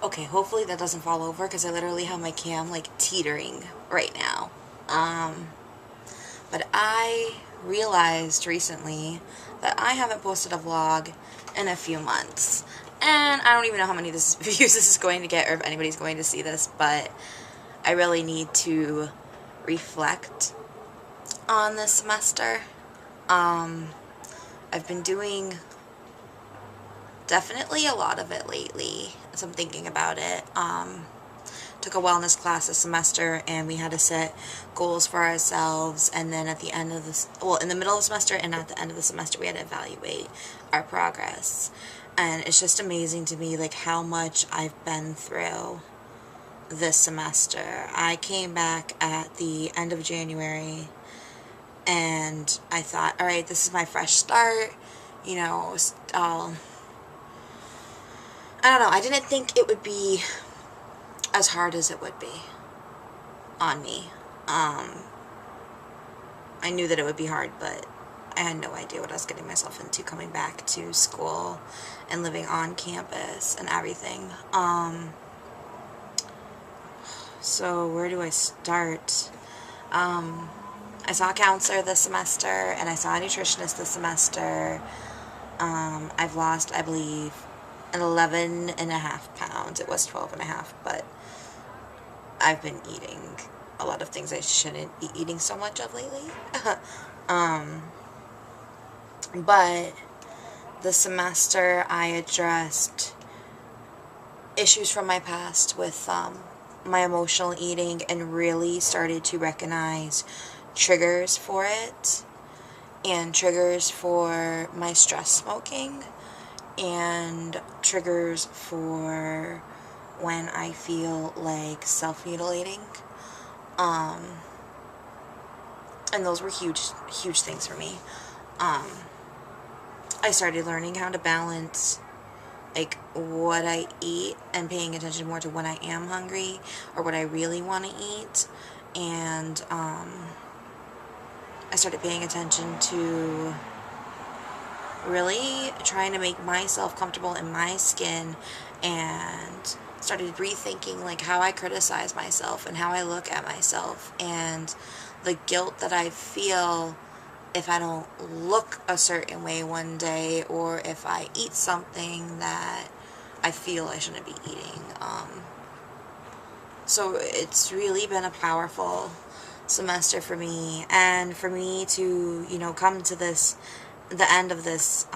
Okay, hopefully that doesn't fall over because I literally have my cam like teetering right now. But I realized recently that I haven't posted a vlog in a few months. And I don't even know how many views this is going to get or if anybody's going to see this, but I really need to reflect on this semester. I've been doing definitely a lot of it lately, as I'm thinking about it. Took a wellness class this semester, and we had to set goals for ourselves, and then at the end of this, well, in the middle of the semester and at the end of the semester, we had to evaluate our progress. And it's just amazing to me, like, how much I've been through this semester. I came back at the end of January, and I thought, all right, this is my fresh start, you know, I don't know, I didn't think it would be as hard as it would be on me. I knew that it would be hard, but I had no idea what I was getting myself into coming back to school and living on campus and everything. So where do I start? I saw a counselor this semester, and I saw a nutritionist this semester. I've lost, I believe, 11.5 pounds. It was 12.5, but I've been eating a lot of things I shouldn't be eating so much of lately. But this semester I addressed issues from my past with my emotional eating and really started to recognize triggers for it and triggers for my stress smoking and triggers for when I feel like self-mutilating. And those were huge things for me. I started learning how to balance like what I eat and paying attention more to when I am hungry or what I really want to eat. And I started paying attention to really trying to make myself comfortable in my skin, and started rethinking like how I criticize myself and how I look at myself and the guilt that I feel if I don't look a certain way one day, or if I eat something that I feel I shouldn't be eating. So it's really been a powerful semester for me, and for me to, you know, come to this, the end of this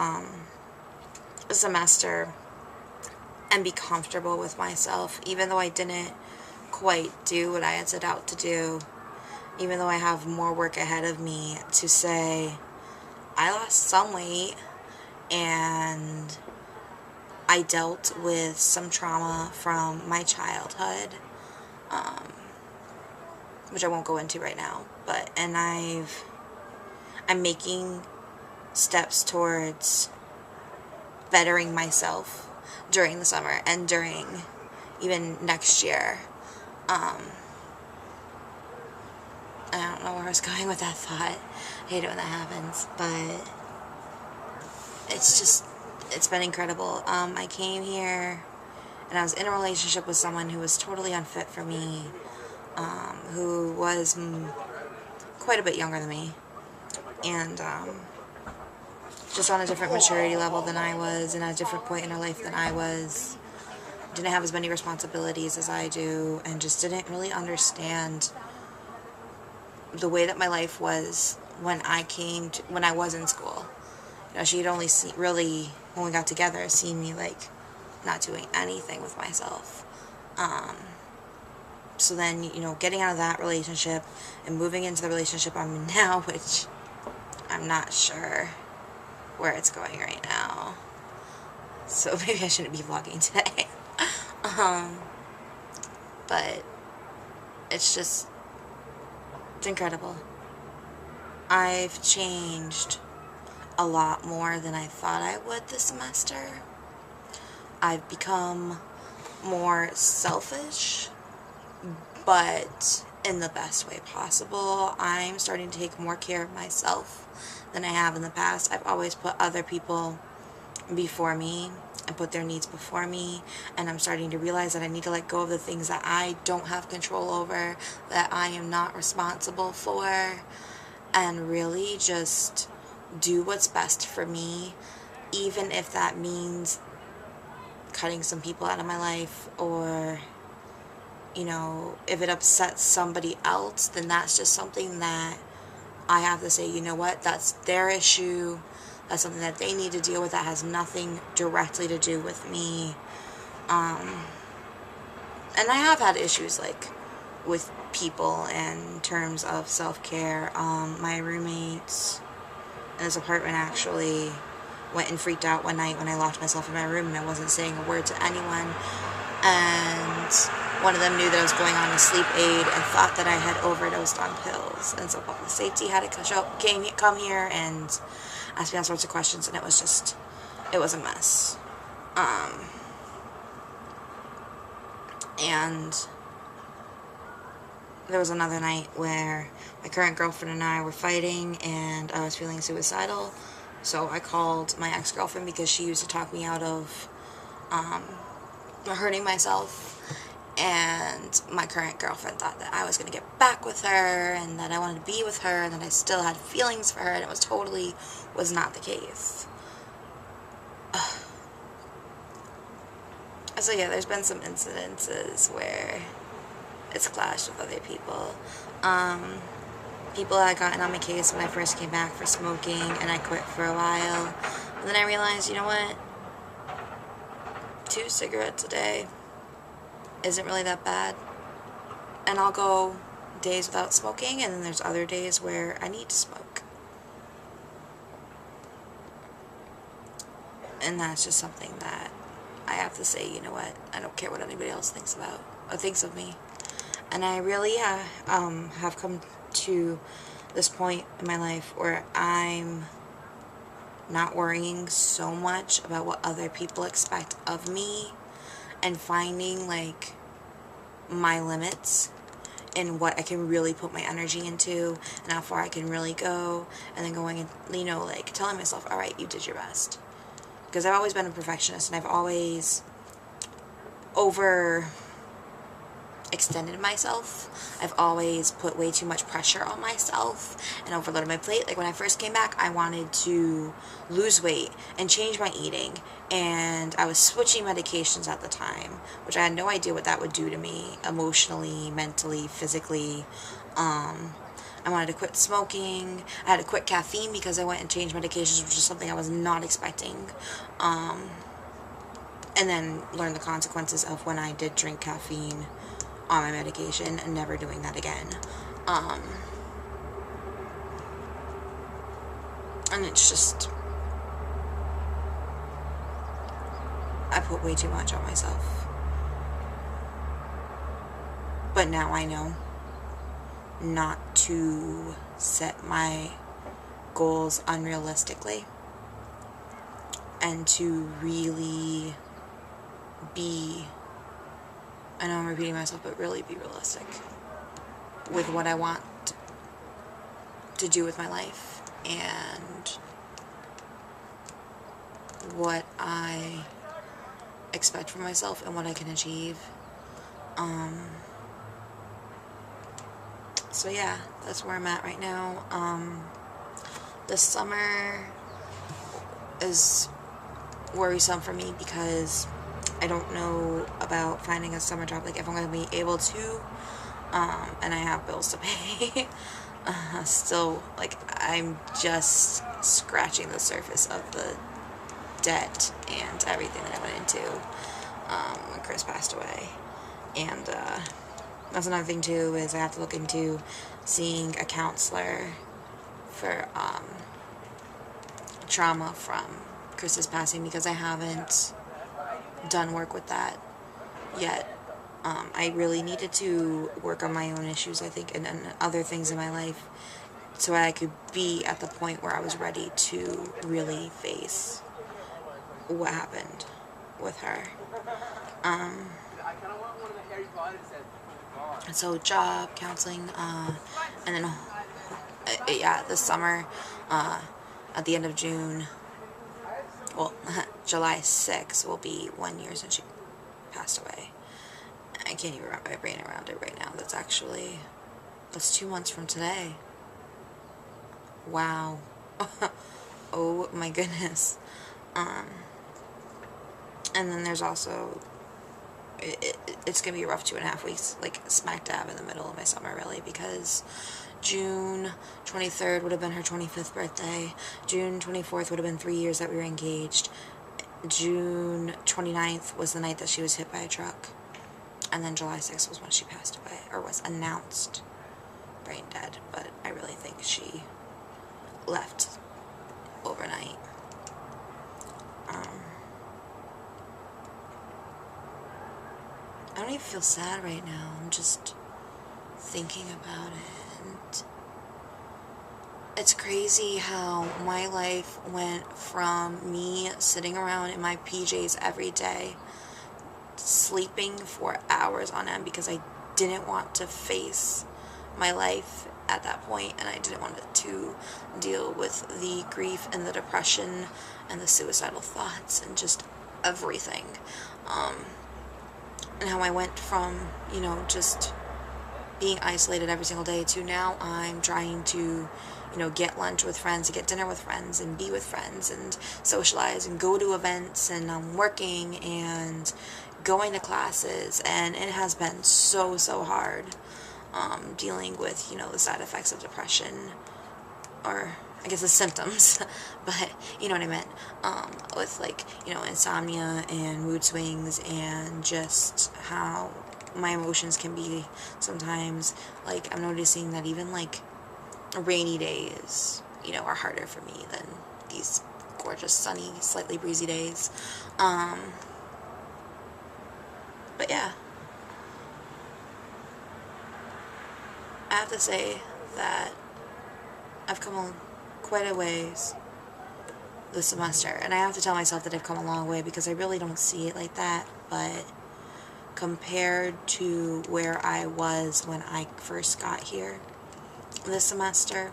semester and be comfortable with myself, even though I didn't quite do what I had set out to do, even though I have more work ahead of me, to say I lost some weight and I dealt with some trauma from my childhood, which I won't go into right now, but, and I'm making steps towards bettering myself during the summer and during even next year. I don't know where I was going with that thought. I hate it when that happens, but it's been incredible. I came here and I was in a relationship with someone who was totally unfit for me, who was quite a bit younger than me, and just on a different maturity level than I was, and at a different point in her life than I was, didn't have as many responsibilities as I do, and just didn't really understand the way that my life was when I was in school. You know, she'd only really, when we got together, seen me like not doing anything with myself. So then, you know, getting out of that relationship and moving into the relationship I'm in now, which I'm not sure where it's going right now. So maybe I shouldn't be vlogging today. But it's incredible. I've changed a lot more than I thought I would this semester. I've become more selfish, but in the best way possible. I'm starting to take more care of myself than I have in the past. I've always put other people before me and put their needs before me, and I'm starting to realize that I need to let go of the things that I don't have control over, that I am not responsible for, and really just do what's best for me, even if that means cutting some people out of my life, or, you know, if it upsets somebody else, then that's just something that I have to say, you know what, that's their issue. That's something that they need to deal with. That has nothing directly to do with me. And I have had issues, like, with people in terms of self-care. My roommates in this apartment actually went and freaked out one night when I locked myself in my room and I wasn't saying a word to anyone. And one of them knew that I was going on a sleep aid and thought that I had overdosed on pills. And so public safety had to come here and ask me all sorts of questions, and it was a mess. And there was another night where my current girlfriend and I were fighting, and I was feeling suicidal. So I called my ex-girlfriend because she used to talk me out of hurting myself. And my current girlfriend thought that I was going to get back with her, and that I wanted to be with her, and that I still had feelings for her, and it was not the case. So yeah, there's been some incidences where it's clashed with other people. People had gotten on my case when I first came back for smoking, and I quit for a while. And then I realized, you know what? 2 cigarettes a day isn't really that bad. And I'll go days without smoking, and then there's other days where I need to smoke. And that's just something that I have to say, you know what, I don't care what anybody else thinks about or thinks of me. And I really have come to this point in my life where I'm not worrying so much about what other people expect of me, and finding, like, my limits and what I can really put my energy into and how far I can really go, and then going and, you know, like, telling myself, all right, you did your best. Because I've always been a perfectionist, and I've always extended myself. I've always put way too much pressure on myself and overloaded my plate. Like, when I first came back, I wanted to lose weight and change my eating, and I was switching medications at the time, which I had no idea what that would do to me emotionally, mentally, physically. I wanted to quit smoking. I had to quit caffeine because I went and changed medications, which is something I was not expecting. And then learned the consequences of when I did drink caffeine on my medication, and never doing that again. And it's just, I put way too much on myself. But now I know not to set my goals unrealistically, and to really be, I know I'm repeating myself, but really be realistic with what I want to do with my life and what I expect from myself and what I can achieve. So yeah, that's where I'm at right now. This summer is worrisome for me because I don't know about finding a summer job, like if I'm going to be able to, and I have bills to pay. Still, like, I'm just scratching the surface of the debt and everything that I went into when Chris passed away. And that's another thing too, is I have to look into seeing a counselor for trauma from Chris's passing, because I haven't done work with that yet. I really needed to work on my own issues, I think, and other things in my life, so I could be at the point where I was ready to really face what happened with her. So job, counseling, and then, yeah, this summer, at the end of June, well, July 6th will be 1 year since she passed away. I can't even wrap my brain around it right now. That's 2 months from today. Wow. Oh my goodness. And then there's also, it's going to be a rough 2.5 weeks, like smack dab in the middle of my summer, really, because June 23rd would have been her 25th birthday. June 24th would have been 3 years that we were engaged. June 29th was the night that she was hit by a truck. And then July 6th was when she passed away, or was announced brain dead. But I really think she left overnight. I don't even feel sad right now. I'm just thinking about it. And it's crazy how my life went from me sitting around in my PJs every day, sleeping for hours on end because I didn't want to face my life at that point, and I didn't want to deal with the grief and the depression and the suicidal thoughts and just everything. And how I went from, just being isolated every single day to now I'm trying to, get lunch with friends, to get dinner with friends, and be with friends, and socialize, and go to events, and I'm working, and going to classes, and it has been so hard, dealing with, the side effects of depression, or I guess the symptoms, but you know what I meant, with insomnia and mood swings, and just how my emotions can be sometimes, I'm noticing that even rainy days, are harder for me than these gorgeous, sunny, slightly breezy days. But yeah, I have to say that I've come quite a ways this semester, and I have to tell myself that I've come a long way because I really don't see it like that, but compared to where I was when I first got here this semester,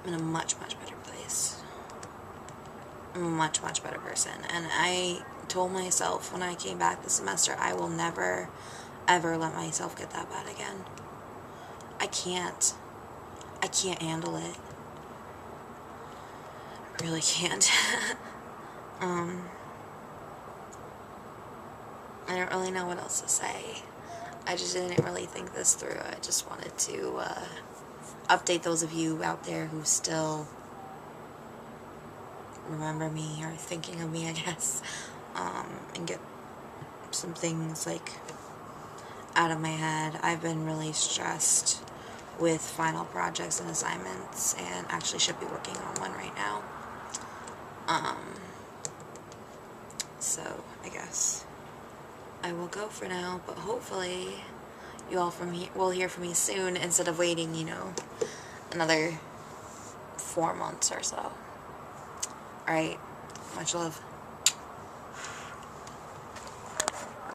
I'm in a much better place. I'm a much better person, and I told myself when I came back this semester, I will never ever let myself get that bad again. I can't handle it. I really can't. I don't really know what else to say. I just didn't really think this through. I just wanted to update those of you out there who still remember me or thinking of me, I guess, and get some things out of my head. I've been really stressed with final projects and assignments, and actually should be working on one right now. So I guess I will go for now, but hopefully you all will hear from me soon instead of waiting, another 4 months or so. Alright, much love.